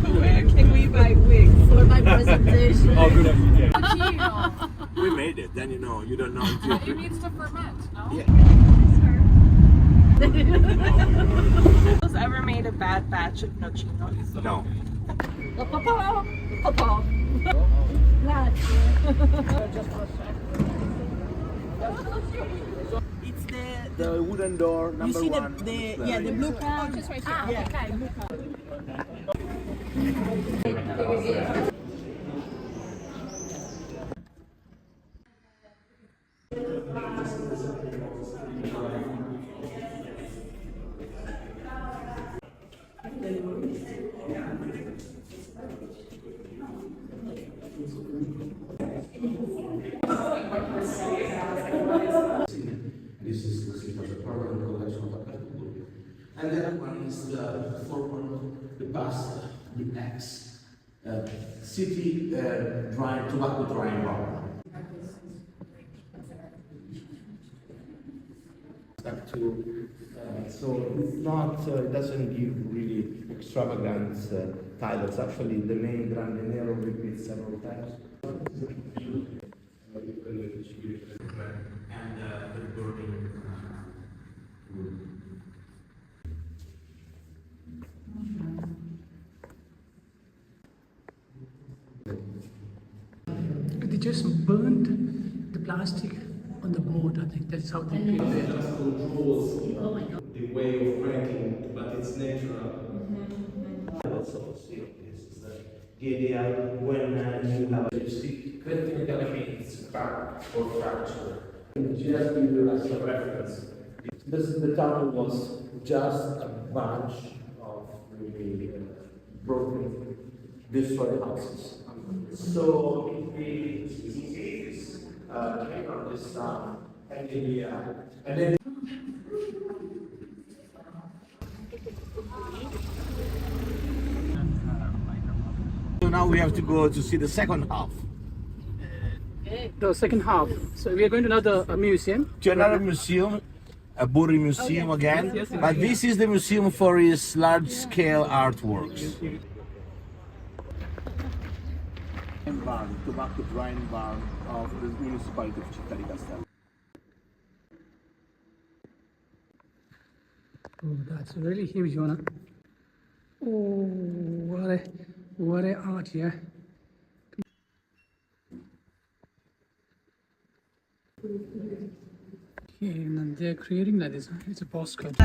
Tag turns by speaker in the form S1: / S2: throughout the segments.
S1: Where can we buy wigs?
S2: For my presentation.
S3: Oh, good idea.
S1: Cappuccino.
S3: We made it. Then you know. You don't know. Until...
S1: It needs to ferment, no?
S3: Yeah.
S1: Has ever made a bad batch of noccinos?
S3: No.
S2: It's
S3: The wooden door,
S2: you
S3: number
S2: see
S3: one.
S2: the blue car?
S1: Just right
S2: Yeah.
S1: Okay.
S2: Blue car.
S4: This is listed as a permanent collection of Alberto Burri. And the other one is the former, the past, the ex city drying, tobacco drying bar. Back to, so it's not, it doesn't give really extravagant titles. Actually, the name Grande Nero repeats several times. And the burning
S5: They just burned the plastic on the board. I think that's how they did it.
S4: just controls the way of drinking, but it's natural. Also, see, this is the idea when you have a stick, technically means crack or fracture. Just give you as a reference. The tunnel was just a bunch of really broken, destroyed houses. So if we came on this stuff, and then
S3: So now we have to go to see the second half.
S5: The second half. So we are going to another museum.
S3: To another museum, a Burri Museum again.
S5: Yes, yes,
S3: But this is the museum for his large-scale artworks. Barn, tobacco drying barn of the municipality of Civitella.
S5: Oh, that's a really huge one. Oh, what a art here. Okay, and then they're creating like this. It's a postcard.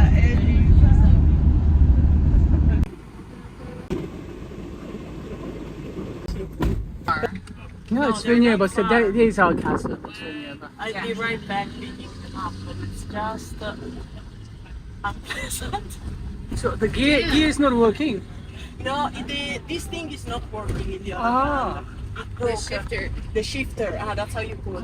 S5: No, it's very nearby. So there is our castle. It's very nearby.
S1: I'll be right back picking them up, but it's just unpleasant.
S5: So the gear is not working.
S1: No, this thing is not working in the other
S5: Ah.
S1: hand. The shifter. The shifter. That's how you call it.